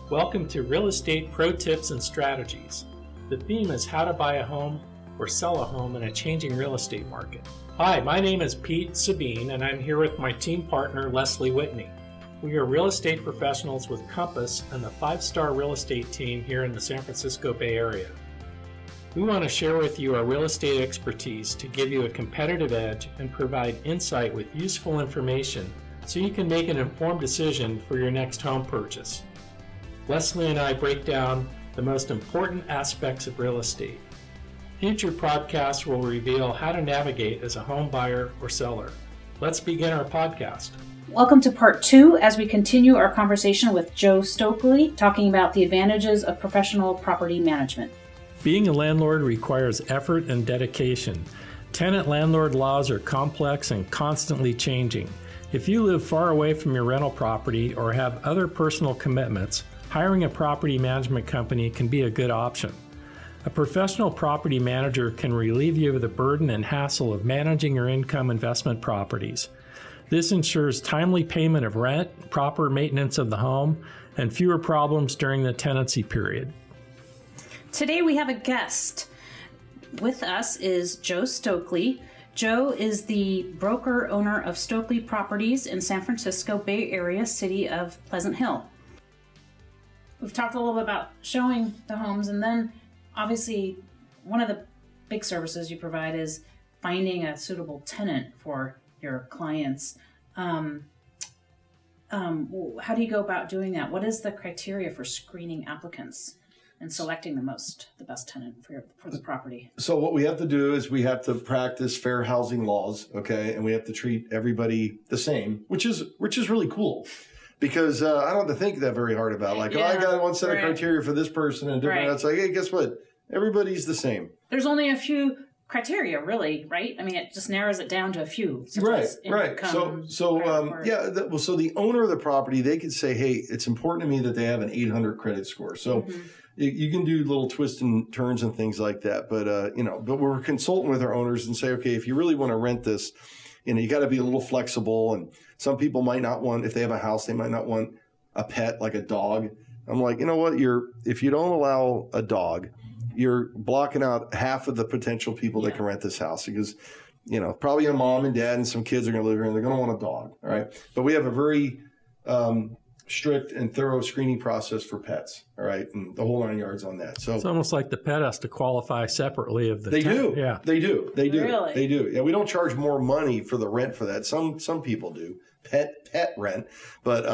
Welcome to Real Estate Pro Tips and Strategies. The theme is how to buy a home or sell a home in a changing real estate market. Hi, my name is Pete Sabine, and I'm here with my team partner, Leslie Whitney. We are real estate professionals with Compass and the 5-star real estate team here in the San Francisco Bay Area. We want to share with you our real estate expertise to give you a competitive edge and provide insight with useful information so you can make an informed decision for your next home purchase. Leslie and I break down the most important aspects of real estate. Future podcasts will reveal how to navigate as a home buyer or seller. Let's begin our podcast. Welcome to part 2 as we continue our conversation with Joe Stokely, talking about the advantages of professional property management. Being a landlord requires effort and dedication. Tenant landlord laws are complex and constantly changing. If you live far away from your rental property or have other personal commitments, hiring a property management company can be a good option. A professional property manager can relieve you of the burden and hassle of managing your income investment properties. This ensures timely payment of rent, proper maintenance of the home, and fewer problems during the tenancy period. Today we have a guest. With us is Joe Stokely. Joe is the broker owner of Stokely Properties in San Francisco Bay Area, city of Pleasant Hill. We've talked a little bit about showing the homes, and then obviously one of the big services you provide is finding a suitable tenant for your clients. How do you go about doing that? What is the criteria for screening applicants and selecting the best tenant for the property? So what we have to do is we have to practice fair housing laws, okay, and we have to treat everybody the same, which is really cool. Because I don't have to think that very hard about I got one set of criteria for this person and different. It's like, hey, guess what? Everybody's the same. There's only a few criteria, really, right? I mean, it just narrows it down to a few. Right. So the owner of the property, they could say, hey, it's important to me that they have an 800 credit score. So you can do little twists and turns and things like that. But we're consulting with our owners and say, okay, if you really want to rent this, you got to be a little flexible. And some people might not want, if they have a house, they might not want a pet like a dog. I'm like, you know what? If you don't allow a dog, you're blocking out half of the potential people that can rent this house because, probably a mom and dad and some kids are going to live here and they're going to want a dog. All right. But we have a very strict and thorough screening process for pets. All right. And the whole 9 yards on that. So it's almost like the pet has to qualify separately of the They do. Yeah. They do. Really? They do. Yeah. We don't charge more money for the rent for that. Some people do pet rent, but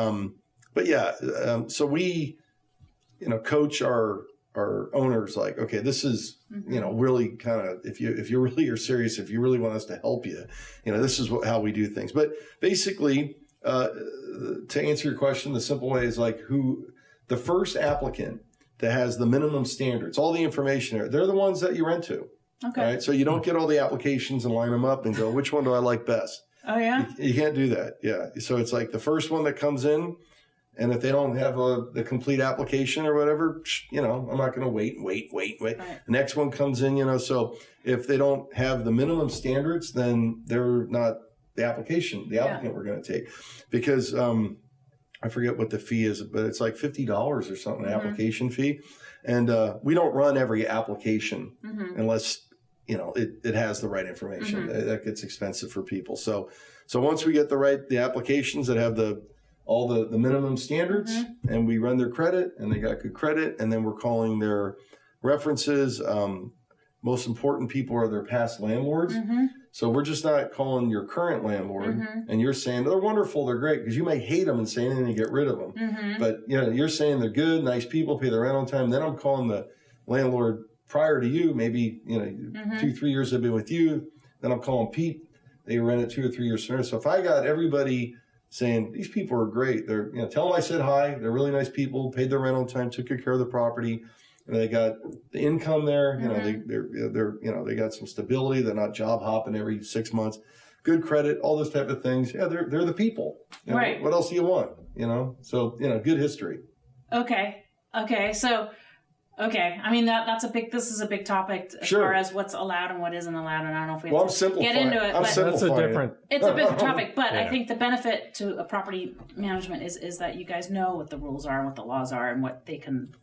so we, coach our owners like, okay, this is, really kind of, if you really are serious, if you really want us to help you, this is how we do things. But basically, to answer your question, the simple way is the first applicant that has the minimum standards, all the information they're the ones that you rent to. Okay. Right? So you don't get all the applications and line them up and go, which one do I like best? Oh, yeah? You can't do that. Yeah. So it's like the first one that comes in, and if they don't have the complete application or whatever, I'm not going to wait. Right. The next one comes in, so if they don't have the minimum standards, then they're not the applicant we're going to take. Because I forget what the fee is, but it's like $50 or something, an application fee. And we don't run every application unless, it has the right information. That gets expensive for people. So once we get the applications that have all the minimum standards and we run their credit and they got good credit, and then we're calling their references. Most important people are their past landlords. So we're just not calling your current landlord and you're saying they're wonderful, they're great, because you may hate them and say anything to get rid of them. But you're saying they're good, nice people, pay their rent on time. Then I'm calling the landlord prior to you, maybe 2-3 years they've been with you. Then I'm calling Pete. They rent it 2 or 3 years sooner. So if I got everybody saying these people are great, they're tell them I said hi, they're really nice people, paid their rent on time, took good care of the property. And they got the income there, they got some stability. They're not job hopping every 6 months, good credit, all those type of things. Yeah, they're the people. Right. What else do you want? So good history. Okay. So Okay, I mean this is a big topic as far as what's allowed and what isn't allowed, and I don't know if we have to get into it. That's a different. It's a big topic, but I think the benefit to a property management is that you guys know what the rules are and what the laws are and what they can.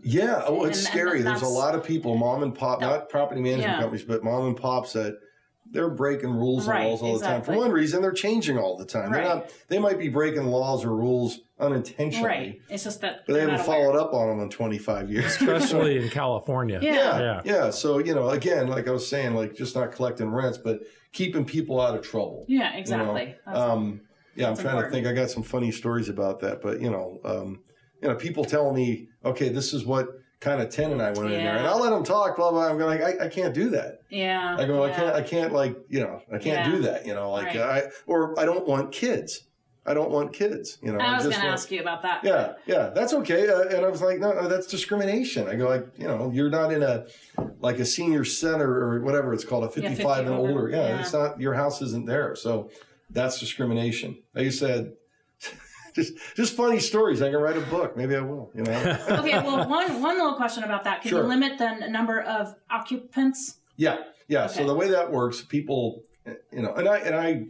Yeah, oh, it's scary. There's a lot of people, mom and pop, not property management companies, but mom and pops that they're breaking rules and laws all the time. For one reason, they're changing all the time. They might be breaking laws or rules unintentionally. Right. It's just that. But they haven't followed up on them in 25 years. Especially in California. Yeah. So, again, like I was saying, like just not collecting rents, but keeping people out of trouble. Yeah, exactly. I'm trying to think. I got some funny stories about that. But, people telling me, okay, this is what kind of tenant I went in there, and I'll let them talk, blah, blah. I'm going like, I can't do that. Yeah. I go, I can't like, I can't do that, I don't want kids. I don't want kids, I was going to ask you about that. Yeah, that's okay. And I was like, no, that's discrimination. I go, you're not in a senior center or whatever it's called, a 55 and older. It's not, your house isn't there. So that's discrimination. Like you said, just funny stories. I can write a book. Maybe I will, Okay, well, one little question about that. Can you limit the number of occupants? Yeah. Okay. So the way that works, people, and I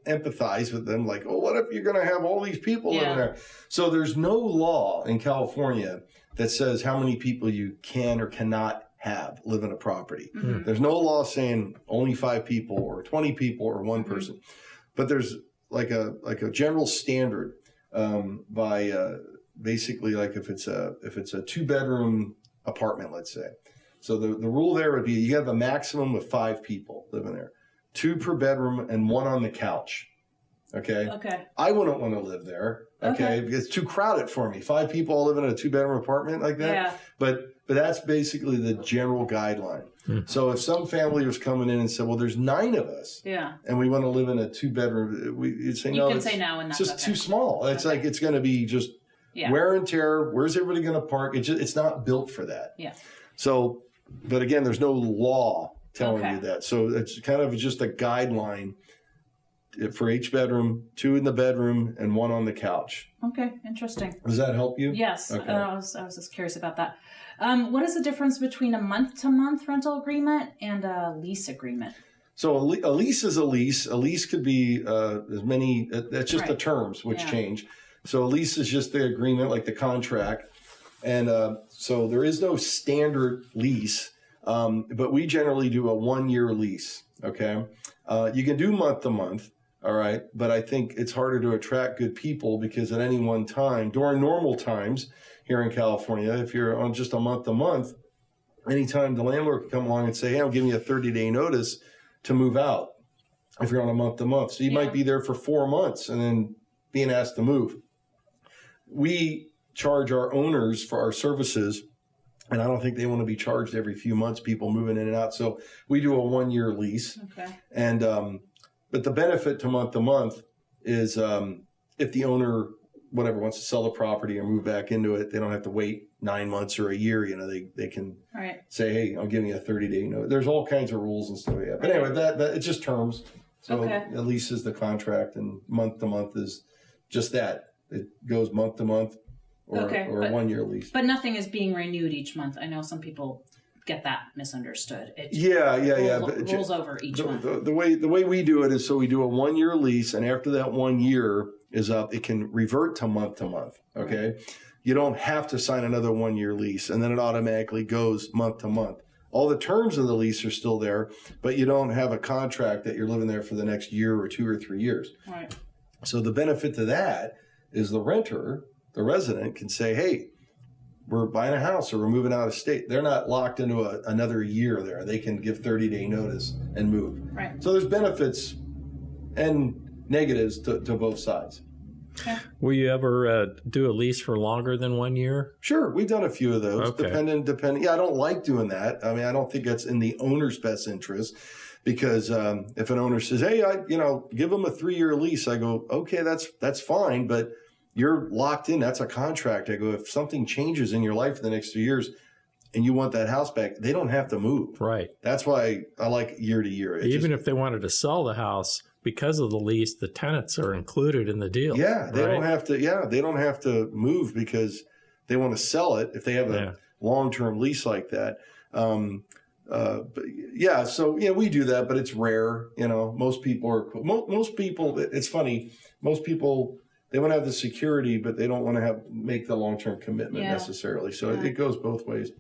empathize with them. Like, oh, what if you're going to have all these people living there? So there's no law in California that says how many people you can or cannot have live in a property. Mm-hmm. There's no law saying only 5 people or 20 people or one person, but there's like a general standard by basically like if it's a 2-bedroom apartment, let's say. So the rule there would be you have a maximum of 5 people living there, 2 per bedroom and 1 on the couch. Okay. I wouldn't want to live there. Okay. Because it's too crowded for me. 5 people all live in a 2-bedroom apartment like that. Yeah. But that's basically the general guideline. So if some family was coming in and said, well, there's 9 of us. Yeah. And we want to live in a 2-bedroom, you'd say no. You can say no, and that's just too small. It's like it's going to be just wear and tear. Where's everybody going to park? It's not built for that. Yeah. So, but again, there's no law telling you that. So it's kind of just a guideline for each bedroom, 2 in the bedroom and 1 on the couch. Okay, interesting. Does that help you? Yes. Okay. I was just curious about that. What is the difference between a month-to-month rental agreement and a lease agreement? So a lease is a lease. A lease could be as many. That's just the terms which change. So a lease is just the agreement, like the contract, and so there is no standard lease. But we generally do a 1-year lease. Okay, you can do month-to-month. All right. But I think it's harder to attract good people because at any one time, during normal times here in California, if you're on just a month to month, anytime the landlord can come along and say, hey, I'm giving you a 30-day notice to move out if you're on a month to month. So you might be there for 4 months and then being asked to move. We charge our owners for our services, and I don't think they want to be charged every few months, people moving in and out. So we do a 1-year lease. Okay. And, but the benefit to month is if the owner, whatever, wants to sell the property or move back into it, they don't have to wait 9 months or a year. They can say, hey, I'm giving you a 30-day notice. There's all kinds of rules and stuff. Yeah. But anyway, that it's just terms. So a lease is the contract, and month to month is just that. It goes month to month or a 1-year lease. But nothing is being renewed each month. I know some people get that misunderstood. It rolls over each month. The way we do it is, so we do a 1-year lease, and after that 1 year is up, it can revert to month. Okay, right. You don't have to sign another 1-year lease, and then it automatically goes month to month. All the terms of the lease are still there, but you don't have a contract that you're living there for the next year or 2 or 3 years. Right. So the benefit to that is the renter, the resident, can say, hey, we're buying a house or we're moving out of state. They're not locked into another year there. They can give 30-day notice and move. Right. So there's benefits and negatives to both sides. Okay. Will you ever do a lease for longer than 1 year? Sure. We've done a few of those. Okay. Depending. Yeah, I don't like doing that. I mean, I don't think that's in the owner's best interest, because if an owner says, hey, give them a 3-year lease, I go, okay, that's fine, but you're locked in. That's a contract. I go, if something changes in your life in the next 2 years and you want that house back, they don't have to move. Right. That's why I like year to year. Even if they wanted to sell the house, because of the lease, the tenants are included in the deal. Yeah. They don't have to. Yeah. They don't have to move because they want to sell it. If they have a long-term lease like that. But yeah, so we do that, but it's rare. Most people most people. It's funny. Most people, they want to have the security, but they don't want to make the long-term commitment necessarily. So it goes both ways.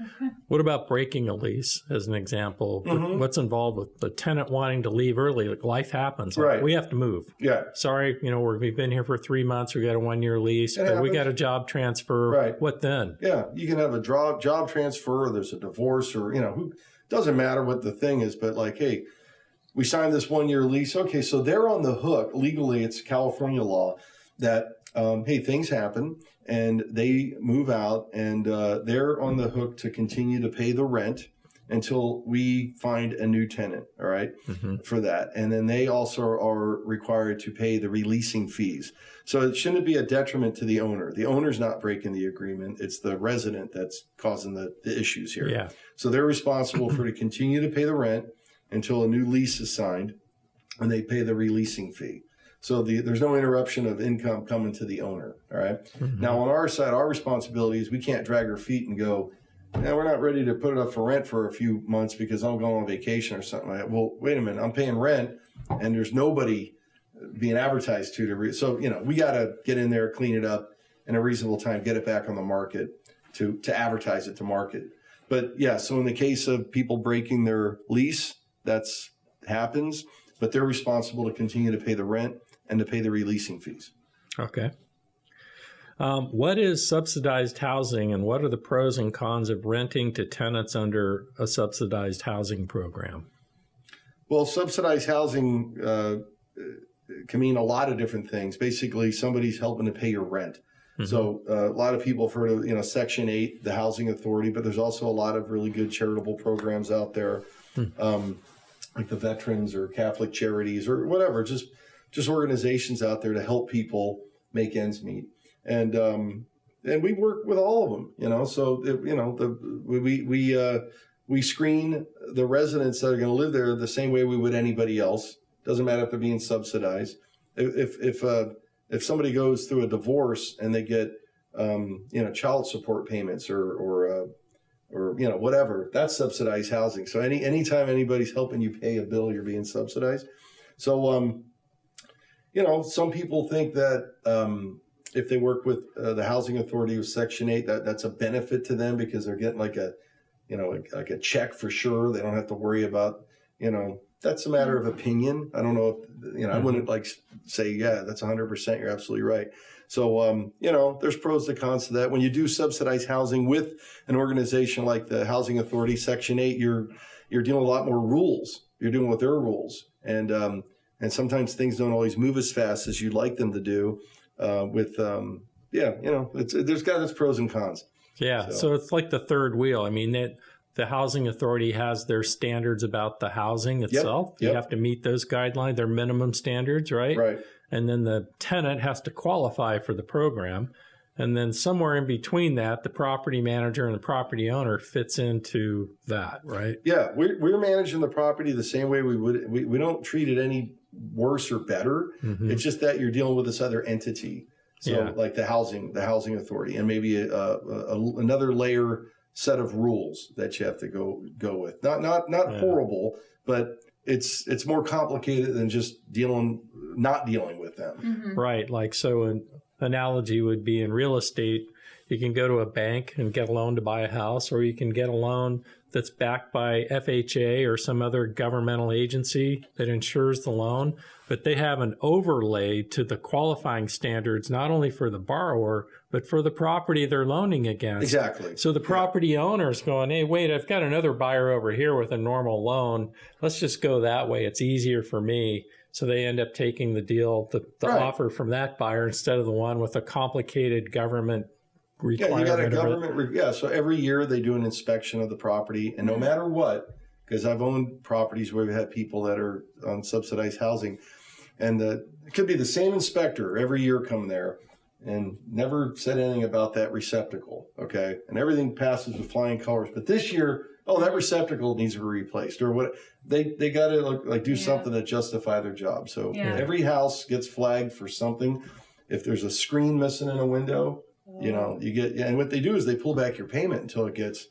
Okay. What about breaking a lease, as an example? What's involved with the tenant wanting to leave early? Like, life happens. Right. We have to move. Yeah. Sorry, we've been here for 3 months. We got a 1-year lease, but we got a job transfer. Right. What then? Yeah. You can have a job transfer, or there's a divorce, or, who doesn't matter what the thing is, but like, hey, we signed this 1-year lease. Okay. So they're on the hook. Legally, it's California law that, hey, things happen. And they move out, and they're on the hook to continue to pay the rent until we find a new tenant, all right, for that. And then they also are required to pay the releasing fees. So it shouldn't be a detriment to the owner. The owner's not breaking the agreement. It's the resident that's causing the issues here. Yeah. So they're responsible for to continue to pay the rent until a new lease is signed, and they pay the releasing fee. So there's no interruption of income coming to the owner, all right? Now, on our side, our responsibility is we can't drag our feet and go, we're not ready to put it up for rent for a few months because I'm going on vacation or something like that. Well, wait a minute, I'm paying rent, and there's nobody being advertised to. So, we got to get in there, clean it up in a reasonable time, get it back on the market to advertise it to market. But, yeah, so in the case of people breaking their lease, that's happens, but they're responsible to continue to pay the rent and to pay the releasing fees. Okay. What is subsidized housing, and what are the pros and cons of renting to tenants under a subsidized housing program? Well, subsidized housing can mean a lot of different things. Basically, somebody's helping to pay your rent. So a lot of people have heard of, Section 8, the Housing Authority, but there's also a lot of really good charitable programs out there, like the Veterans or Catholic Charities or whatever, just organizations out there to help people make ends meet. And we work with all of them, so, we screen the residents that are going to live there the same way we would anybody else. Doesn't matter if they're being subsidized. If somebody goes through a divorce and they get, child support payments or whatever, that's subsidized housing. So anytime anybody's helping you pay a bill, you're being subsidized. So, some people think that if they work with the Housing Authority with Section 8, that's a benefit to them because they're getting like a check for sure. They don't have to worry about, that's a matter of opinion. I don't know if, I wouldn't say, yeah, that's 100%. You're absolutely right. So, there's pros and cons to that. When you do subsidized housing with an organization like the Housing Authority, Section 8, you're dealing with a lot more rules. You're dealing with their rules. And sometimes things don't always move as fast as you'd like them to do. There's got its pros and cons. Yeah, so it's like the third wheel. I mean, the Housing Authority has their standards about the housing itself. Yep. You have to meet those guidelines, their minimum standards, right? Right. And then the tenant has to qualify for the program. And then somewhere in between that, the property manager and the property owner fits into that, right? Yeah, we're managing the property the same way we would. We don't treat it any worse or better. It's just that you're dealing with this other entity. So like the housing authority, and maybe another layer set of rules that you have to go with. Not horrible, but it's more complicated than just not dealing with them. Right. Like, so an analogy would be in real estate, you can go to a bank and get a loan to buy a house, or you can get a loan that's backed by FHA or some other governmental agency that insures the loan, but they have an overlay to the qualifying standards, not only for the borrower, but for the property they're loaning against. Exactly. So the property owner's going, hey, wait, I've got another buyer over here with a normal loan. Let's just go that way. It's easier for me. So they end up taking the deal, the offer from that buyer instead of the one with a complicated government requirement. Yeah, you got a government. So every year they do an inspection of the property, and no matter what, because I've owned properties where we've had people that are on subsidized housing, and it could be the same inspector every year come there and never said anything about that receptacle, okay? And everything passes with flying colors. But this year, that receptacle needs to be replaced, or what? They got to do something to justify their job. So every house gets flagged for something. If there's a screen missing in a window, You know, and what they do is they pull back your payment until it gets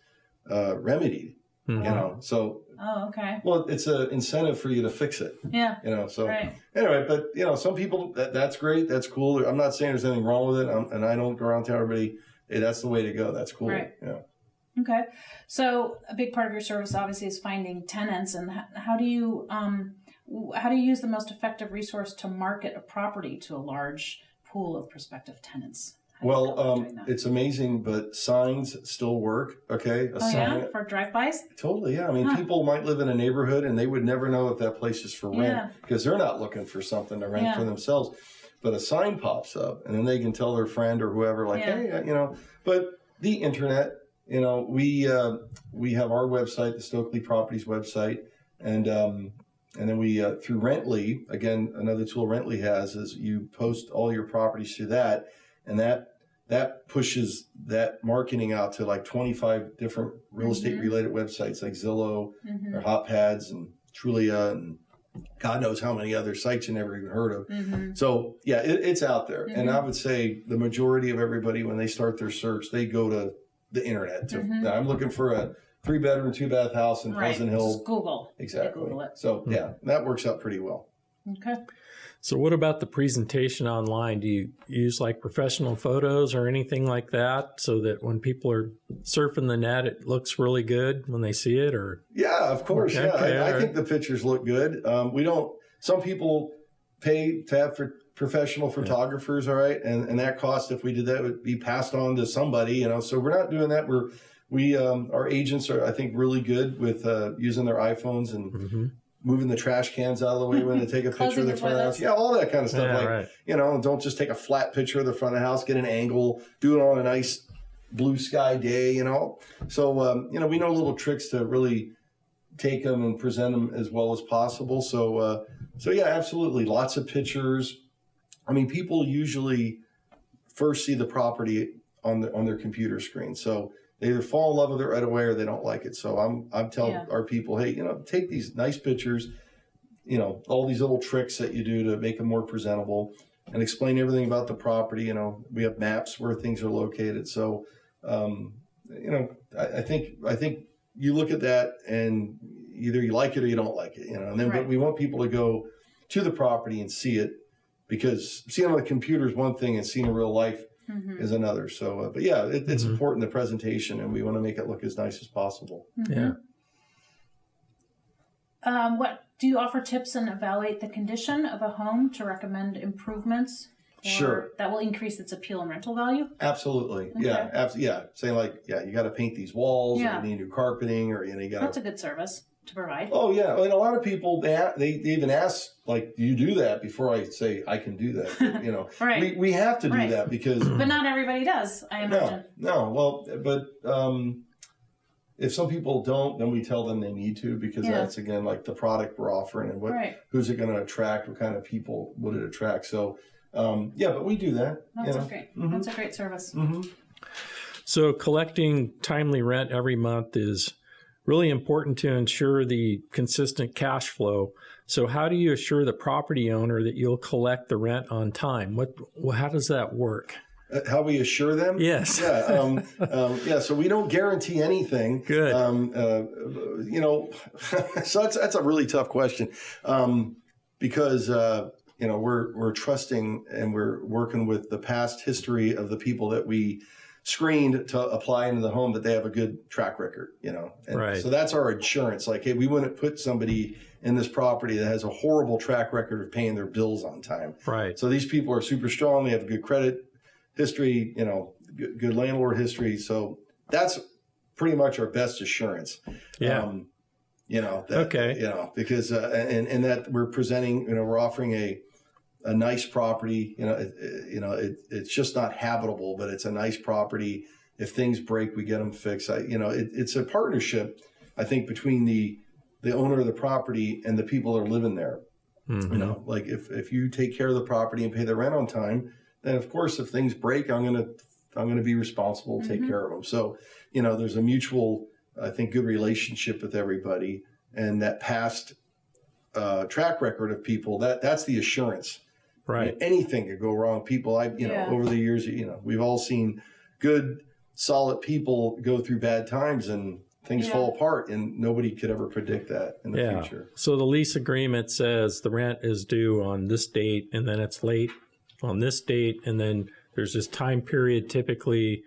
remedied. You know, so. Oh, okay. Well, it's an incentive for you to fix it. Yeah. You know, so anyway, but you know, some people that's great, that's cool. I'm not saying there's anything wrong with it, and I don't go around telling everybody, hey, that's the way to go. That's cool. Right. Yeah. Okay. So a big part of your service obviously is finding tenants, and how do you use the most effective resource to market a property to a large pool of prospective tenants? Well, it's amazing, but signs still work. Okay. For drive-bys? Totally. Yeah. I mean, people might live in a neighborhood and they would never know if that place is for rent because they're not looking for something to rent for themselves. But a sign pops up and then they can tell their friend or whoever, like, hey, you know, but the internet, you know, we have our website, the Stokely Properties website, and then we through Rently, again, another tool Rently has is you post all your properties through that, and that pushes that marketing out to like 25 different real estate related websites like Zillow or HotPads and Trulia and God knows how many other sites you never even heard of. So yeah, it's out there. And I would say the majority of everybody, when they start their search, they go to the internet. I'm looking for a 3-bedroom, 2-bath house in Pleasant Hill. Just Google. Exactly. Google it. So yeah, that works out pretty well. Okay. So what about the presentation online? Do you use like professional photos or anything like that so that when people are surfing the net, it looks really good when they see it? Or yeah, of course. I think the pictures look good. Some people pay to have for professional photographers, all right, and that cost, if we did that, would be passed on to somebody, you know. So we're not doing that. Our agents are, I think, really good with using their iPhones and moving the trash cans out of the way when they take a picture of the front of the house. Yeah, all that kind of stuff. You know, don't just take a flat picture of the front of the house, get an angle, do it on a nice blue sky day, you know. So, you know, we know little tricks to really take them and present them as well as possible. So yeah, absolutely. Lots of pictures. I mean, people usually first see the property on their computer screen. So they either fall in love with it right away or they don't like it. So I'm telling our people, hey, you know, take these nice pictures, you know, all these little tricks that you do to make them more presentable and explain everything about the property. You know, we have maps where things are located. So, you know, I think you look at that and either you like it or you don't like it, you know, and then, but we want people to go to the property and see it, because seeing on the computer is one thing and seeing in real life is another. So, but yeah, it's important, the presentation, and we want to make it look as nice as possible. Yeah. What do you offer tips and evaluate the condition of a home to recommend improvements? That will increase its appeal and rental value? Absolutely. Okay. Yeah. Saying like, you got to paint these walls, or you need new carpeting, or, you know, you got to. That's a good service to provide. Oh yeah, I mean, a lot of people they even ask, like, do you do that before I say I can do that? You know, we have to do that because. But not everybody does, I imagine. No. Well, but if some people don't, then we tell them they need to, because that's, again, like the product we're offering and who's it going to attract, what kind of people would it attract. So but we do that. That's great. That's a great service. So collecting timely rent every month is really important to ensure the consistent cash flow. So how do you assure the property owner that you'll collect the rent on time? How does that work? How we assure them? Yes. So we don't guarantee anything. Good. You know, so that's a really tough question, because you know, we're trusting and we're working with the past history of the people that we screened to apply into the home, that they have a good track record, you know. And so that's our insurance. Like, hey, we wouldn't put somebody in this property that has a horrible track record of paying their bills on time. Right. So these people are super strong. They have a good credit history, you know, good landlord history. So that's pretty much our best assurance. Yeah. You know, you know, because, and that we're presenting, you know, we're offering a nice property, you know, it's just not habitable, but it's a nice property. If things break, we get them fixed. You know, it's a partnership, I think, between the owner of the property and the people that are living there. You know, like if you take care of the property and pay the rent on time, then of course, if things break, I'm going to be responsible to take care of them. So, you know, there's a mutual, I think, good relationship with everybody, and that past track record of people, that's the assurance. Right. I mean, anything could go wrong. People, over the years, you know, we've all seen good, solid people go through bad times and things fall apart, and nobody could ever predict that in the future. So the lease agreement says the rent is due on this date, and then it's late on this date, and then there's this time period typically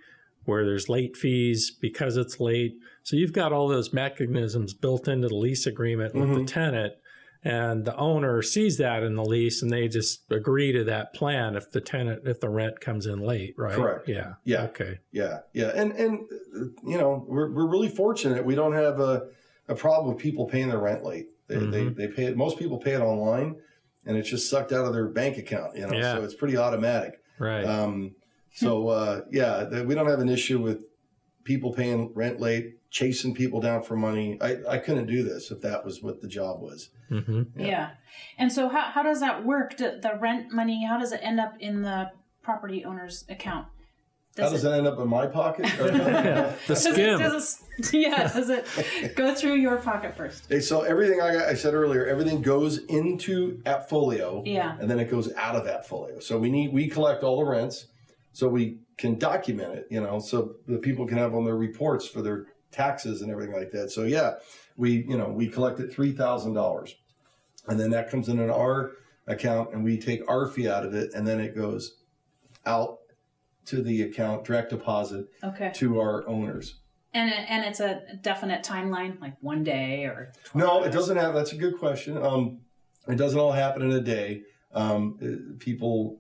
where there's late fees because it's late. So you've got all those mechanisms built into the lease agreement with the tenant, and the owner sees that in the lease, and they just agree to that plan if the rent comes in late, right? Correct. Yeah. Okay. Yeah. And you know, we're really fortunate. We don't have a problem with people paying their rent late. They pay it. Most people pay it online, and it's just sucked out of their bank account. You know, so it's pretty automatic. Right. We don't have an issue with people paying rent late, chasing people down for money. I couldn't do this if that was what the job was. Yeah. And so how does that work? The rent money, how does it end up in the property owner's account? Does it end up in my pocket? The skim. Does it go through your pocket first? Hey, so everything I said earlier, everything goes into AppFolio, and then it goes out of AppFolio. So we collect all the rents, so we can document it, you know, so the people can have on their reports for their taxes and everything like that. So we collected $3,000, and then that comes in our account, and we take our fee out of it, and then it goes out to the account, direct deposit to our owners. And it's a definite timeline, like one day or 12 No, hours? it doesn't have. That's a good question. It doesn't all happen in a day. People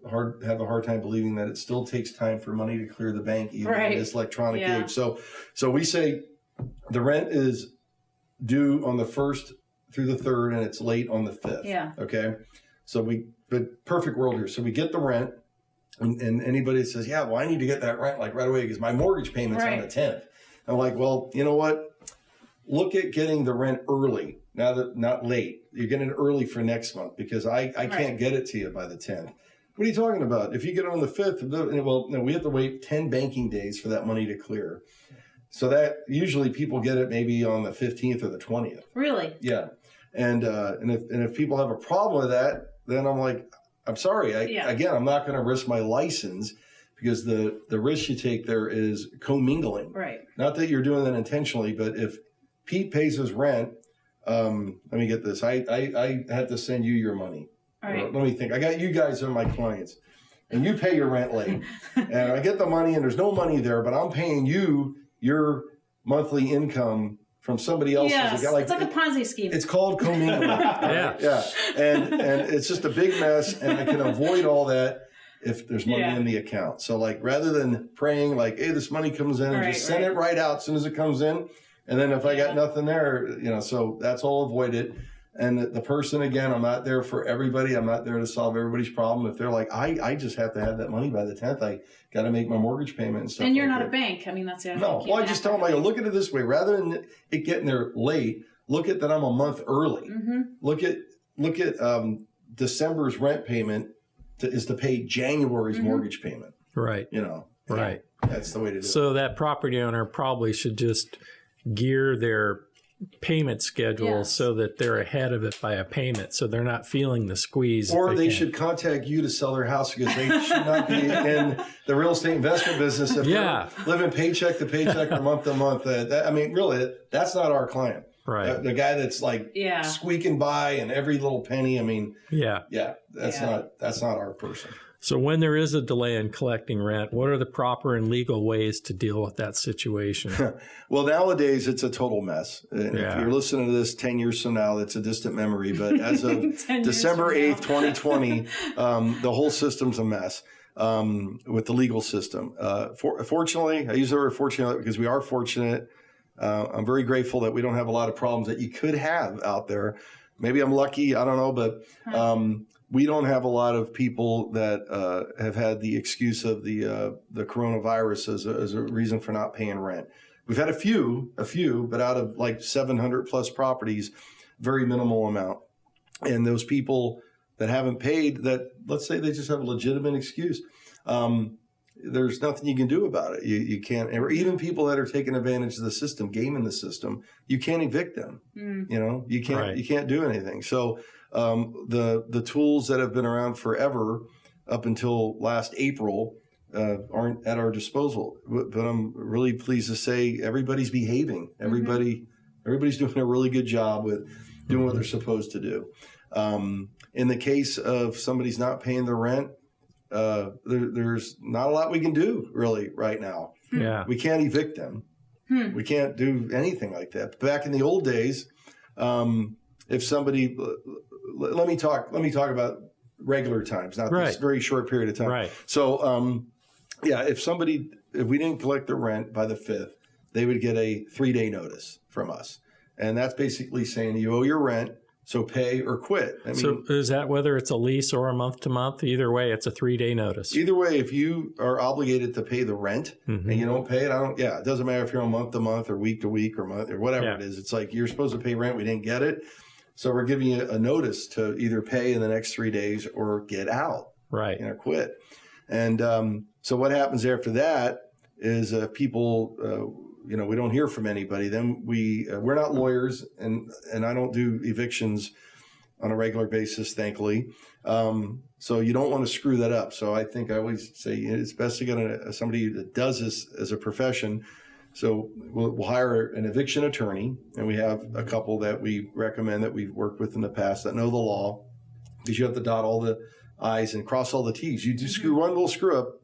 have a hard time believing that it still takes time for money to clear the bank, even in this electronic age. So we say the rent is due on the 1st through the 3rd, and it's late on the 5th. Yeah. Okay. But perfect world here. So we get the rent. And anybody that says, yeah, well, I need to get that rent like right away because my mortgage payment's on the 10th. I'm like, well, you know what? Look at getting the rent early, not late. You're getting it early for next month because I can't get it to you by the 10th. What are you talking about? If you get it on the 5th, we have to wait 10 banking days for that money to clear. So that usually people get it maybe on the 15th or the 20th. Really? Yeah. And if people have a problem with that, then I'm like, I'm sorry. Again, I'm not going to risk my license because the risk you take there is commingling. Right. Not that you're doing that intentionally, but if Pete pays his rent, let me get this. I have to send you your money. All right. Let me think. I got you guys are my clients, and you pay your rent late, and I get the money, and there's no money there, but I'm paying you your monthly income from somebody else's. Yes, it's like a Ponzi scheme. It's called commingling. Yeah. And it's just a big mess, and I can avoid all that if there's money in the account. So like rather than praying like, hey, this money comes in, and just send it right out as soon as it comes in. And then if I got nothing there, so that's all avoided. And the person, again, I'm not there for everybody. I'm not there to solve everybody's problem. If they're like, I just have to have that money by the 10th. I got to make my mortgage payment and stuff. And you're like not that. a bank. I mean, that's the other No. thing. Well, I just tell them, I go, look at it this way. Rather than it getting there late, look at that I'm a month early. Mm-hmm. Look at December's rent payment is to pay January's mortgage payment. Right. Right. That's the way to do it. So that property owner probably should just gear their payment schedule so that they're ahead of it by a payment, so they're not feeling the squeeze. Or they should contact you to sell their house because they should not be in the real estate investment business if they're living paycheck to paycheck or month to month. Really, that's not our client. Right. The guy that's like squeaking by and every little penny. That's not our person. So when there is a delay in collecting rent, what are the proper and legal ways to deal with that situation? Well, nowadays it's a total mess. And if you're listening to this 10 years from now, that's a distant memory. But as of December 8th, 2020, the whole system's a mess with the legal system. Fortunately, I use the word fortunate because we are fortunate. I'm very grateful that we don't have a lot of problems that you could have out there. Maybe I'm lucky. I don't know. But we don't have a lot of people that have had the excuse of the coronavirus as a reason for not paying rent. We've had a few, but out of like 700 plus properties, very minimal amount. And those people that haven't paid, that let's say they just have a legitimate excuse, there's nothing you can do about it. You can't, or even people that are taking advantage of the system, gaming the system, you can't evict them. You can't do anything. So the tools that have been around forever up until last April aren't at our disposal. But I'm really pleased to say everybody's behaving. Everybody's doing a really good job with doing what they're supposed to do. In the case of somebody's not paying the rent, there's not a lot we can do really right now. Yeah. We can't evict them. We can't do anything like that. Back in the old days, if somebody, let me talk about regular times, not this very short period of time. Right. So, if we didn't collect the rent by the 5th, they would get a 3-day notice from us. And that's basically saying you owe your rent, so pay or quit. I mean, so is that whether it's a lease or a month-to-month? Either way, it's a 3-day notice. Either way, if you are obligated to pay the rent and you don't pay it, it doesn't matter if you're on month-to-month or week-to-week or month or whatever it is. It's like you're supposed to pay rent. We didn't get it. So we're giving you a notice to either pay in the next 3 days or get out. Right. Quit. And so what happens after that is people, we don't hear from anybody. Then we're not lawyers, and I don't do evictions on a regular basis, thankfully. So you don't want to screw that up. So I think I always say it's best to get somebody that does this as a profession. So we'll hire an eviction attorney, and we have a couple that we recommend that we've worked with in the past that know the law, because you have to dot all the I's and cross all the T's. You do screw one little screw up,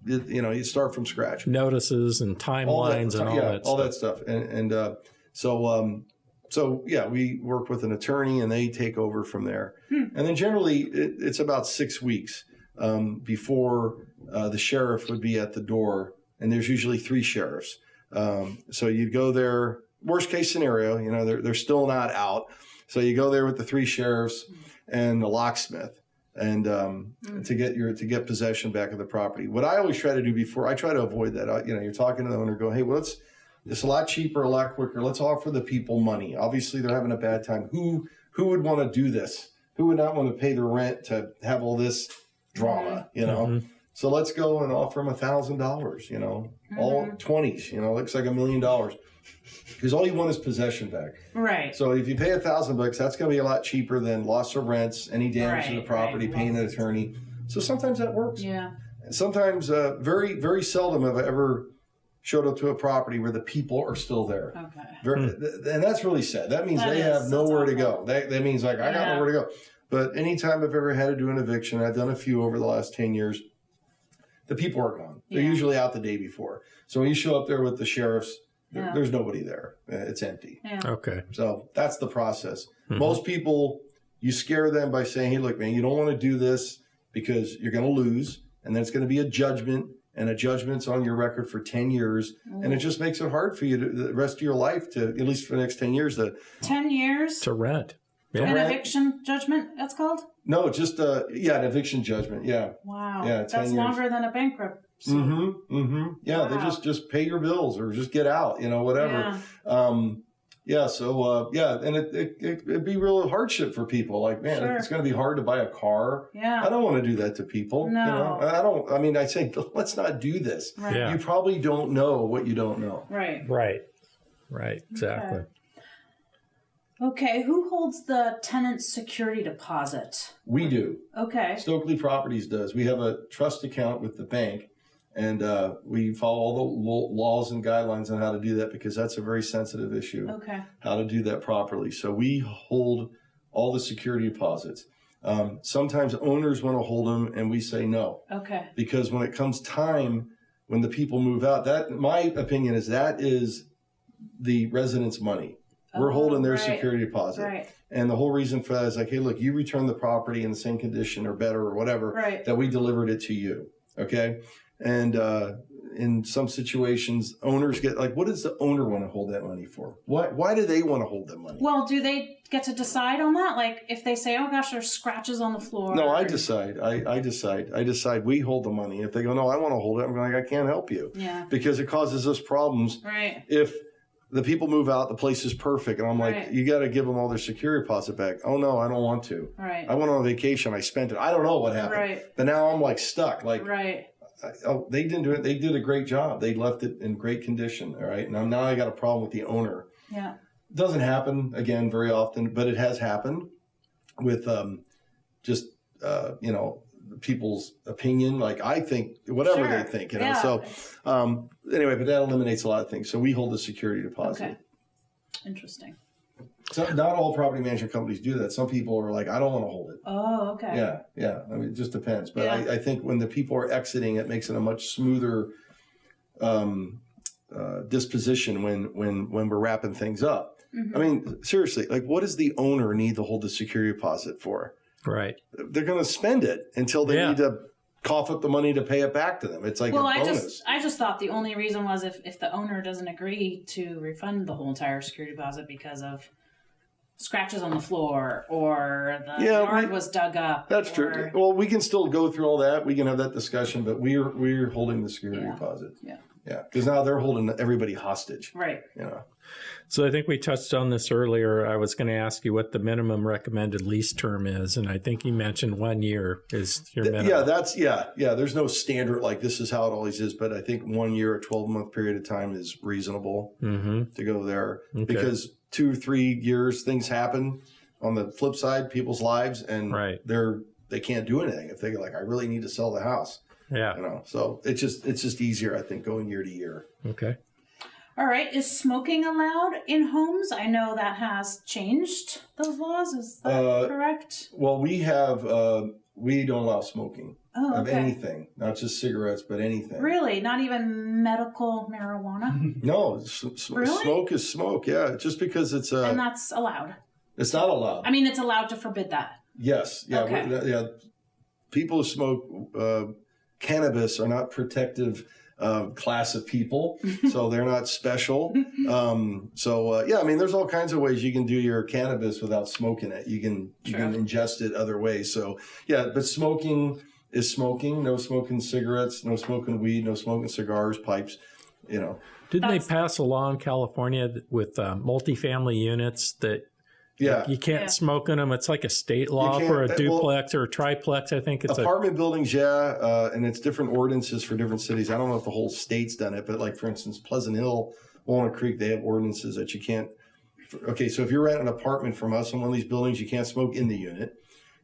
you start from scratch. Notices and timelines all that stuff. So we work with an attorney and they take over from there. And then generally it's about 6 weeks before the sheriff would be at the door. And there's usually 3 sheriffs. So you go there, worst case scenario, they're still not out. So you go there with the 3 sheriffs and the locksmith. And to get possession back of the property. What I always try to do before, I try to avoid that. You're talking to the owner, go, hey, well, it's a lot cheaper, a lot quicker. Let's offer the people money. Obviously, they're having a bad time. Who would want to do this? Who would not want to pay the rent to have all this drama? So let's go and offer them $1,000. All 20s. Looks like $1 million. Because all you want is possession back. Right. So if you pay $1,000, that's going to be a lot cheaper than loss of rents, any damage to the property, paying an attorney. So sometimes that works. Yeah. Sometimes, very, very seldom have I ever showed up to a property where the people are still there. Okay. And that's really sad. That means they have nowhere to go. That means I got nowhere to go. But anytime I've ever had to do an eviction, I've done a few over the last 10 years, the people are gone. They're usually out the day before. So when you show up there with the sheriffs, there's nobody there. It's empty. Yeah. Okay. So that's the process. Most people, you scare them by saying, hey, look, man, you don't want to do this because you're going to lose. And then it's going to be a judgment. And a judgment's on your record for 10 years. And it just makes it hard for you the rest of your life to, at least for the next 10 years. 10 years? To rent. An eviction judgment, that's called? No, just, an eviction judgment. Yeah. Wow. Yeah, 10 that's years. longer than a bankruptcy. Yeah, wow. They just pay your bills or just get out, whatever. Yeah. And it'd be real hardship for people. Like, man, it's going to be hard to buy a car. Yeah. I don't want to do that to people. No. I say, let's not do this. Right. Yeah. You probably don't know what you don't know. Right. Exactly. Okay, who holds the tenant's security deposit? We do. Okay. Stokely Properties does. We have a trust account with the bank, and we follow all the laws and guidelines on how to do that because that's a very sensitive issue. Okay. How to do that properly. So we hold all the security deposits. Sometimes owners want to hold them, and we say no. Okay. Because when it comes time, when the people move out, my opinion is that is the residents' money. We're holding their security deposit. Right. And the whole reason for that is like, hey, look, you return the property in the same condition or better or whatever that we delivered it to you. Okay. And in some situations, owners get like, what does the owner want to hold that money for? Why do they want to hold that money? Well, do they get to decide on that? Like if they say, oh gosh, there's scratches on the floor. No, I decide. I decide we hold the money. If they go, no, I want to hold it, I'm like, I can't help you. Yeah. Because it causes us problems. Right. If the people move out, the place is perfect. And I'm like, you got to give them all their security deposit back. Oh, no, I don't want to. Right. I went on vacation. I spent it. I don't know what happened. Right. But now I'm like stuck. Like, they didn't do it. They did a great job. They left it in great condition. All right. Now I got a problem with the owner. Yeah. It doesn't happen, again, very often, but it has happened with people's opinion. Like I think whatever Sure. they think, you know. Yeah. So anyway, but that eliminates a lot of things. So we hold the security deposit. Okay. Interesting. So not all property management companies do that. Some people are like, I don't want to hold it. Oh, okay. Yeah. I mean, it just depends. But Yeah. I think when the people are exiting, it makes it a much smoother disposition when we're wrapping things up. Mm-hmm. I mean, seriously, like what does the owner need to hold the security deposit for? Right. They're going to spend it until they need to cough up the money to pay it back to them. It's like a bonus. I just thought the only reason was if the owner doesn't agree to refund the whole entire security deposit because of scratches on the floor or the yard was dug up. That's true. Well, we can still go through all that. We can have that discussion, but we're holding the security deposit. Yeah. Because now they're holding everybody hostage. Right. You know. So I think we touched on this earlier. I was going to ask you what the minimum recommended lease term is, and I think you mentioned 1 year is your minimum. Yeah. There's no standard like this is how it always is, but I think 1 year, a 12-month period of time is reasonable to go there because 2 or 3 years things happen. On the flip side, people's lives and they can't do anything if they're like, I really need to sell the house. Yeah. You know, so it's just easier, I think, going year to year. Okay. All right. Is smoking allowed in homes? I know that has changed those laws. Is that correct? Well, we don't allow smoking of anything, not just cigarettes, but anything. Really? Not even medical marijuana? No, Really? Smoke is smoke. Yeah, just because it's and that's allowed. It's not allowed. I mean, it's allowed to forbid that. Yes. Yeah. Okay. People who smoke cannabis are not protective class of people, so they're not special. I mean, there's all kinds of ways you can do your cannabis without smoking it. You can ingest it other ways. So yeah, but smoking is smoking. No smoking cigarettes, no smoking weed, no smoking cigars, pipes. You know. Didn't they pass a law in California with multifamily units that you can't smoke in them? It's like a state law for a duplex or a triplex. I think it's apartment buildings. And it's different ordinances for different cities. I don't know if the whole state's done it, but like for instance, Pleasant Hill, Walnut Creek, they have ordinances that you can't. Okay, so if you're renting an apartment from us in one of these buildings, you can't smoke in the unit,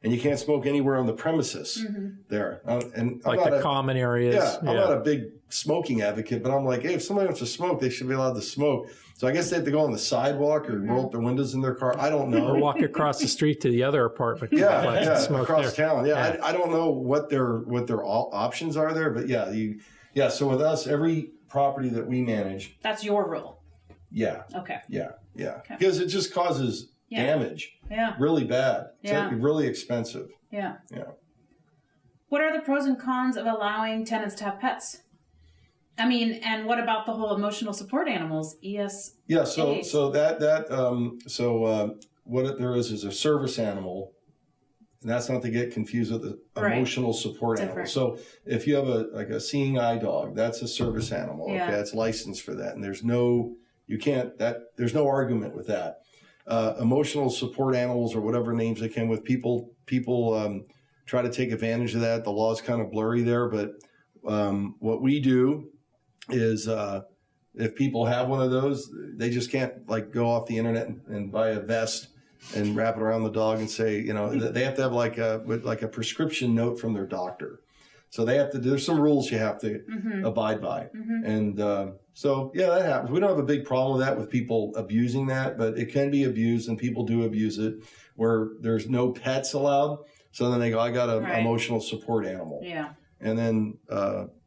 and you can't smoke anywhere on the premises there. And like the common areas. Yeah, I'm not a big smoking advocate, but I'm like, hey, if somebody wants to smoke, they should be allowed to smoke. So I guess they have to go on the sidewalk or roll up their windows in their car. I don't know. Or walk across the street to the other apartment complex and smoke across there. town. Yeah. I don't know what their options are there, but so with us, every property that we manage. That's your rule. Yeah. Okay. Yeah. Okay. Because it just causes damage. Yeah. Really bad. It's really expensive. Yeah. Yeah. What are the pros and cons of allowing tenants to have pets? I mean, and what about the whole emotional support animals, ES? Yeah, so what there is a service animal, and that's not to get confused with the emotional support animal. So if you have a seeing eye dog, that's a service animal. Okay, that's licensed for that, and there's no argument with that. Emotional support animals or whatever names they came with, people try to take advantage of that. The law is kind of blurry there, but what we do is if people have one of those, they just can't like go off the internet and buy a vest and wrap it around the dog and say, they have to have like a prescription note from their doctor. So they have to. There's some rules you have to abide by, and that happens. We don't have a big problem with that with people abusing that, but it can be abused, and people do abuse it where there's no pets allowed. So then they go, I got an emotional support animal. Yeah, and then.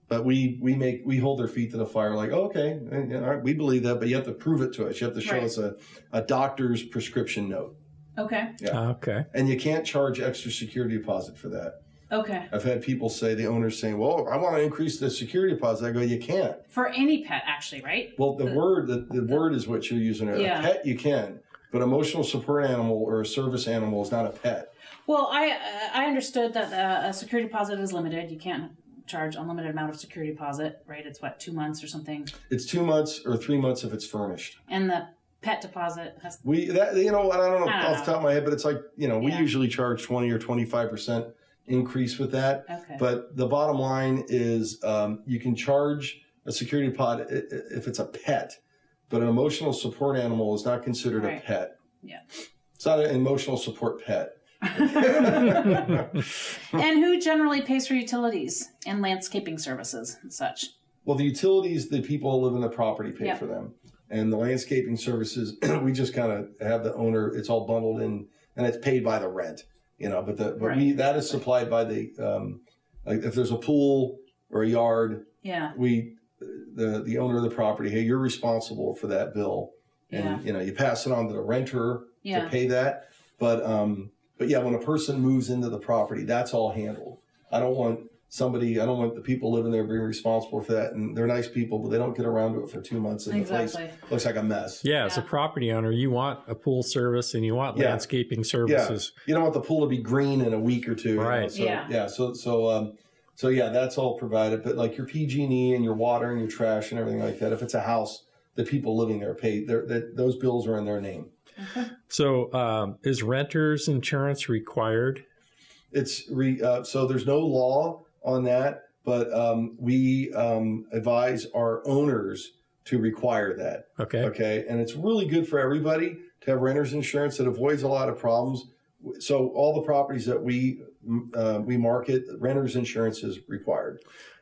But we hold their feet to the fire like, okay, all right, we believe that, but you have to prove it to us. You have to show us a doctor's prescription note. Okay. Yeah. Okay. And you can't charge extra security deposit for that. Okay. I've had people say, the owner's saying, well, I want to increase the security deposit. I go, you can't. For any pet, actually, right? Well, the word is what you're using there. Yeah. A pet, you can. But emotional support animal or a service animal is not a pet. Well, I understood that a security deposit is limited. You can't charge unlimited amount of security deposit, right? It's 2 months or something. It's 2 months or 3 months if it's furnished. And the pet deposit has. I don't know off the top of my head, but it's like we usually charge 20 or 25% increase with that. Okay. But the bottom line is you can charge a security deposit if it's a pet, but an emotional support animal is not considered a pet. Yeah. It's not an emotional support pet. And who generally pays for utilities and landscaping services and such? Well, the utilities, the people who live in the property pay Yep. for them. And the landscaping services, we just kind of have the owner, it's all bundled in, and it's paid by the rent, that is supplied by the, like if there's a pool or a yard, the owner of the property, hey, you're responsible for that bill. And, you pass it on to the renter to pay that. But yeah, when a person moves into the property, that's all handled. I don't want the people living there being responsible for that. And they're nice people, but they don't get around to it for 2 months. And the place looks like a mess. Yeah, as a property owner, you want a pool service and you want landscaping services. Yeah. You don't want the pool to be green in a week or two. Right. So that's all provided. But like your PG&E and your water and your trash and everything like that, if it's a house, the people living there pay, those bills are in their name. Okay. So is renter's insurance required? So there's no law on that, but we advise our owners to require that. Okay. And it's really good for everybody to have renter's insurance. It avoids a lot of problems. So all the properties that we market, renter's insurance is required.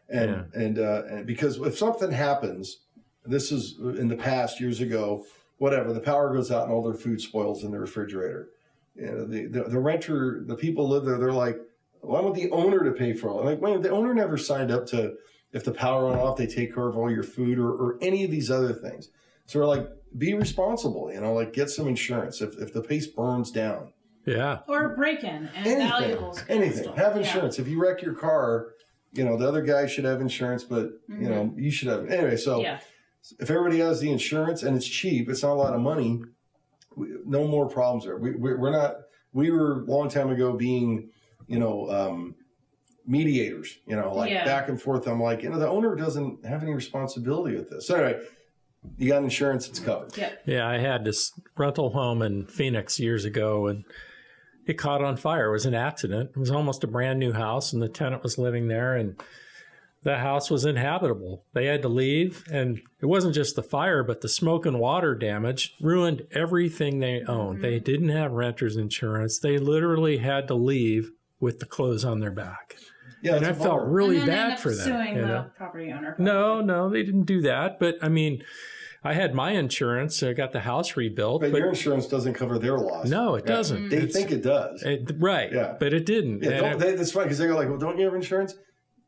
And because if something happens, this is in the past years ago, whatever, the power goes out and all their food spoils in the refrigerator. The renter, the people live there, they're like, well, I want the owner to pay for all. I'm like, wait, the owner never signed up to, if the power went off, they take care of all your food or any of these other things. So we're like, be responsible, get some insurance if the place burns down. Yeah. Or a break-in and valuables. Anything. Have insurance. If you wreck your car, the other guy should have insurance, but, you should have. Anyway, so if everybody has the insurance and it's cheap, it's not a lot of money, no more problems there. We were a long time ago being, mediators, back and forth. I'm like, the owner doesn't have any responsibility with this. So anyway, you got insurance, it's covered. Yeah, I had this rental home in Phoenix years ago, and it caught on fire. It was an accident. It was almost a brand new house, and the tenant was living there, and the house was inhabitable. They had to leave, and it wasn't just the fire, but the smoke and water damage ruined everything they owned. They didn't have renter's insurance. They literally had to leave with the clothes on their back. Yeah, and I felt really bad for them. Suing the property owner. No, they didn't do that. But I mean, I had my insurance. I got the house rebuilt. But your insurance doesn't cover their loss. No, it doesn't. They think it does. Right. Yeah. But it didn't. Yeah, that's funny because they go like, well, don't you have insurance?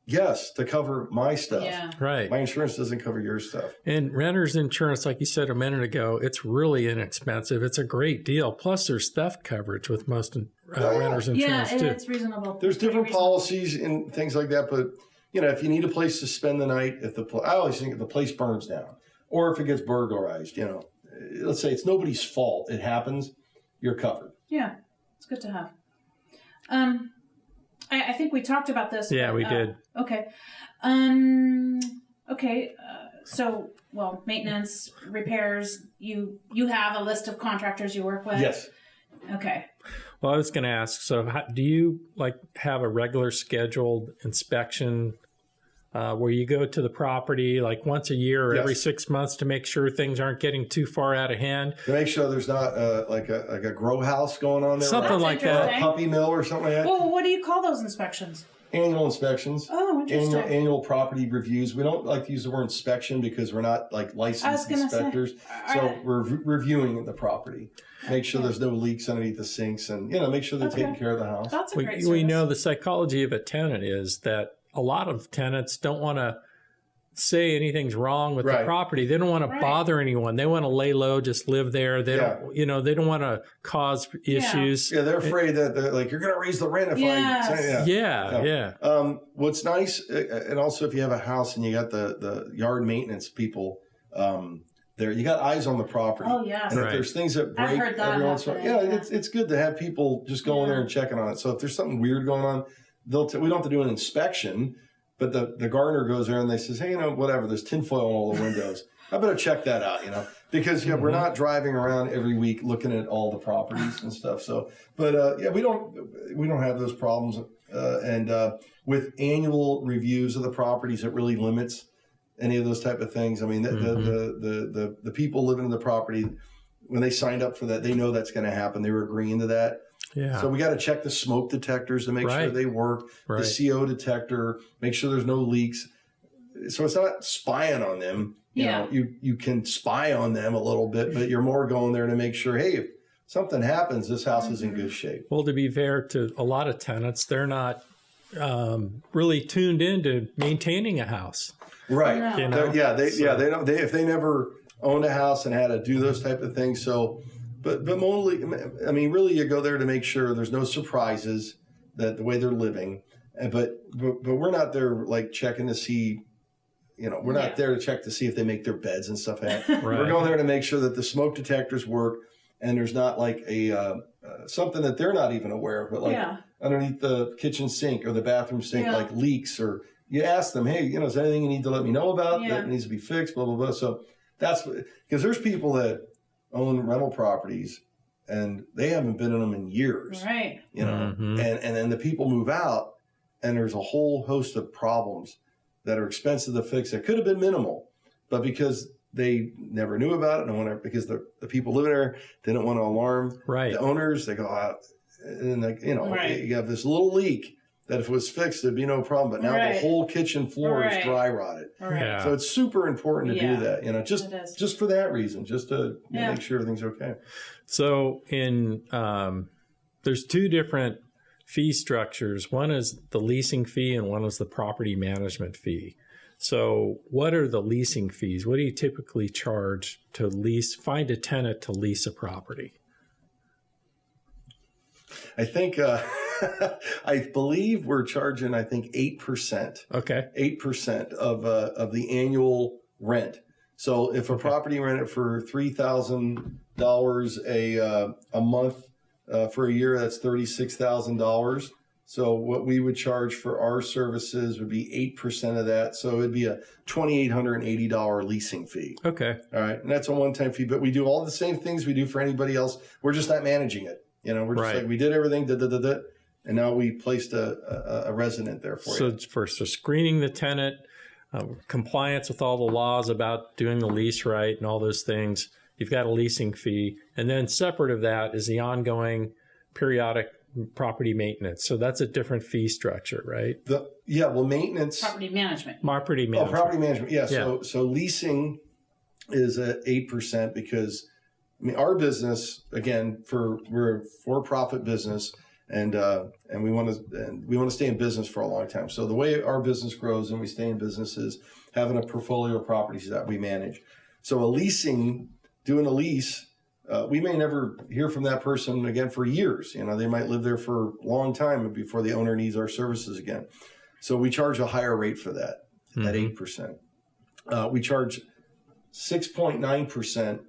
Yes, to cover my stuff. Yeah. Right. My insurance doesn't cover your stuff. And renter's insurance, like you said a minute ago, it's really inexpensive. It's a great deal. Plus, there's theft coverage with most renter's insurance, too. Yeah, it's reasonable. There's different policies and things like that. But, if you need a place to spend the night, I always think if the place burns down or if it gets burglarized, let's say it's nobody's fault. It happens. You're covered. Yeah, it's good to have. I think we talked about this. Yeah, we did. Okay. So, maintenance, repairs, you have a list of contractors you work with? Yes. Okay. Well, I was going to ask, so do you have a regular scheduled inspection where you go to the property once a year or every 6 months to make sure things aren't getting too far out of hand? To make sure there's not like a grow house going on there. Something like that. A puppy mill or something like that. Well, what do you call those inspections? Annual inspections. Oh, interesting. Annual property reviews. We don't like to use the word inspection because we're not licensed inspectors. So we're reviewing the property. Make sure there's no leaks underneath the sinks and, make sure they're taking care of the house. That's a great service. We know the psychology of a tenant is that a lot of tenants don't want to say anything's wrong with the property. They don't want to bother anyone. They want to lay low, just live there. They don't, they don't want to cause issues. Yeah, they're afraid that they're like, you're going to raise the rent if I say Yeah. What's nice, and also if you have a house and you got the yard maintenance people there, you got eyes on the property. Oh, yeah. And if there's things that break every once in a while, it's good to have people just go in there and checking on it. So if there's something weird going on, we don't have to do an inspection. But the gardener goes there and they says, hey, whatever, there's tinfoil on all the windows. I better check that out, because we're not driving around every week looking at all the properties and stuff. So, but we don't have those problems. And with annual reviews of the properties, it really limits any of those type of things. I mean, the people living in the property, when they signed up for that, they know that's going to happen. They were agreeing to that. Yeah. So we got to check the smoke detectors to make sure they work, Right. the CO detector, make sure there's no leaks. So it's not spying on them. You know, you can spy on them a little bit, but you're more going there to make sure, hey, if something happens, this house is in good shape. Well, to be fair to a lot of tenants, they're not really tuned into maintaining a house. Right. No. You know? They don't. If they never owned a house and had to do those type of things. So, but mostly, I mean, really, you go there to make sure there's no surprises that the way they're living. But we're not there like checking to see. You know, we're not there to check to see if they make their beds and stuff. Right. We're going there to make sure that the smoke detectors work and there's not like a something that they're not even aware of, but like underneath the kitchen sink or the bathroom sink, like leaks, or you ask them, hey, you know, is there anything you need to let me know about that needs to be fixed, blah, blah, blah. So that's because there's people that own rental properties and they haven't been in them in years, right? You know, and then the people move out and there's a whole host of problems that are expensive to fix that could have been minimal, but because they never knew about it, and because the people living there didn't want to alarm the owners, they go out, and like, you know, you have this little leak that if it was fixed, it'd be no problem. But now the whole kitchen floor is dry rotted. Right. So it's super important to do that, you know, just for that reason, just to make sure everything's okay. So there's two different fee structures. One is the leasing fee and one is the property management fee. So what are the leasing fees? What do you typically charge to find a tenant to lease a property? I think, I believe we're charging, 8%. Okay. 8% of the annual rent. So if a property rented for $3,000 a month, for a year, that's $36,000. So what we would charge for our services would be 8% of that. So it'd be a $2,880 leasing fee. Okay. All right. And that's a one-time fee, but we do all the same things we do for anybody else. We're just not managing it. You know, we're just like, we did everything, and now we placed a resident there for you. So first, screening the tenant, compliance with all the laws about doing the lease right and all those things. You've got a leasing fee. And then separate of that is the ongoing periodic property maintenance. So that's a different fee structure, right? Maintenance. Property management. Property management. Oh, property management. Yeah. So leasing is at 8% because our business, again, we're a for-profit business and we want to stay in business for a long time. So the way our business grows and we stay in business is having a portfolio of properties that we manage. So doing a lease, we may never hear from that person again for years. You know, they might live there for a long time before the owner needs our services again. So we charge a higher rate for that at 8%. We charge 6.9%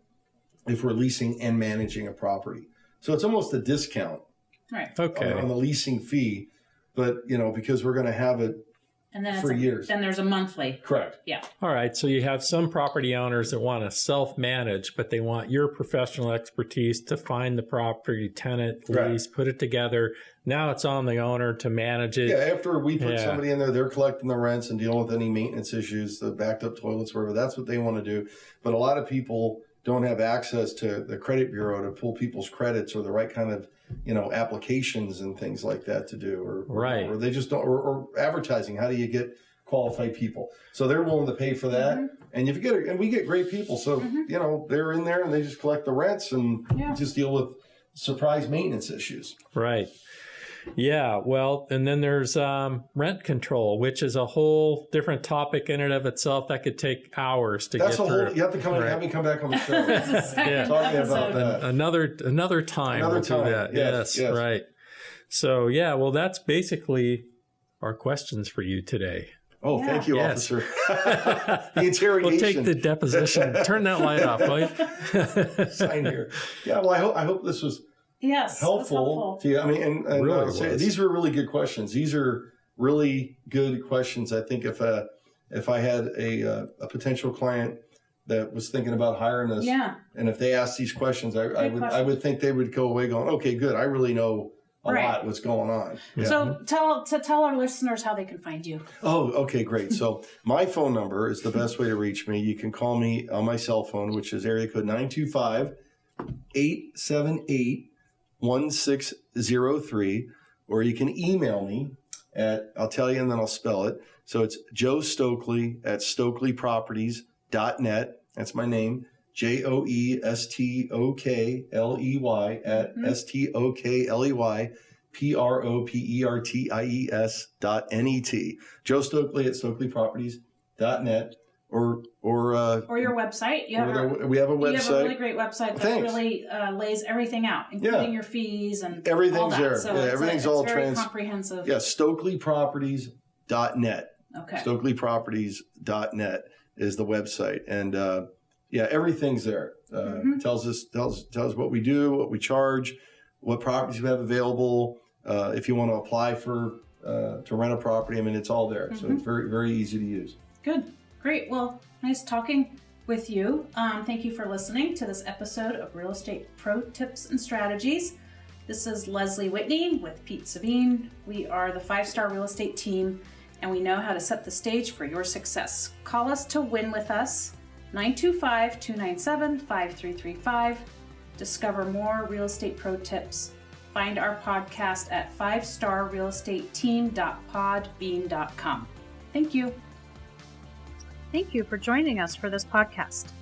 if we're leasing and managing a property. So it's almost a discount on the leasing fee. But, you know, because we're going to have it for years. Then there's a monthly. Correct. Yeah. All right. So you have some property owners that want to self-manage, but they want your professional expertise to find the property, tenant, lease, put it together. Now it's on the owner to manage it. Yeah. After we put somebody in there, they're collecting the rents and dealing with any maintenance issues, the backed up toilets, whatever. That's what they want to do. But a lot of people don't have access to the credit bureau to pull people's credits or the right kind of, you know, applications and things like that to do, or they just don't, or advertising. How do you get qualified people? So they're willing to pay for that. And we get great people. So, you know, they're in there and they just collect the rents and just deal with surprise maintenance issues. Right. Yeah, well, and then there's rent control, which is a whole different topic in and of itself that could take hours to get through. You have to have me come back on the show. Talking about that. Another time. We'll do that. Yes, right. So, well, that's basically our questions for you today. Oh, thank you, officer. The interrogation. We'll take the deposition. Turn that light off, will you? Sign here. Yeah, well, I hope this was helpful to you. I mean, and really I'll say, these were really good questions. These are really good questions. I think if I had a potential client that was thinking about hiring us, and if they asked these questions, I would think they would go away going, okay, good. I really know a lot what's going on. Yeah. So tell our listeners how they can find you. Oh, okay, great. So my phone number is the best way to reach me. You can call me on my cell phone, which is area code 925-878 1603, or you can email me at, I'll tell you and then I'll spell it. So it's Joe Stokely at StokelyProperties.net. That's my name. JoeStokley at StokelyProperties.net. Joe Stokely at StokelyProperties.net. Or your website. We have a website. You have a really great website that really lays everything out, including your fees and everything's all that. there. So everything's all very comprehensive. Yeah, StokelyProperties.net. Okay. StokelyProperties.net is the website, and everything's there. Tells us what we do, what we charge, what properties we have available. If you want to apply to rent a property, I mean, it's all there. So it's very, very easy to use. Good. Great. Well, nice talking with you. Thank you for listening to this episode of Real Estate Pro Tips and Strategies. This is Leslie Whitney with Pete Sabine. We are the 5-Star Real Estate team, and we know how to set the stage for your success. Call us to win with us, 925-297-5335. Discover more real estate pro tips. Find our podcast at 5starrealestateteam.podbean.com. Thank you. Thank you for joining us for this podcast.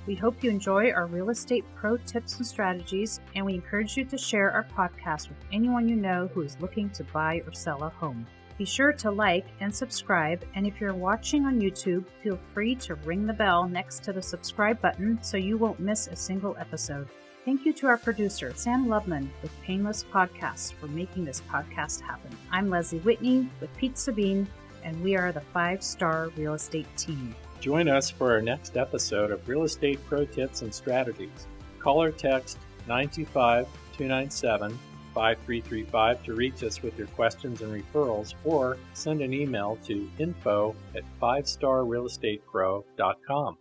We hope you enjoy our real estate pro tips and strategies, and we encourage you to share our podcast with anyone you know who is looking to buy or sell a home. Be sure to like and subscribe, and if you're watching on YouTube, feel free to ring the bell next to the subscribe button so you won't miss a single episode. Thank you to our producer, Sam Loveman with Painless Podcasts, for making this podcast happen. I'm Leslie Whitney with Pete Sabine, and we are the 5-Star Real Estate team. Join us for our next episode of Real Estate Pro Tips and Strategies. Call or text 925-297-5335 to reach us with your questions and referrals, or send an email to info@5starrealestatepro.com.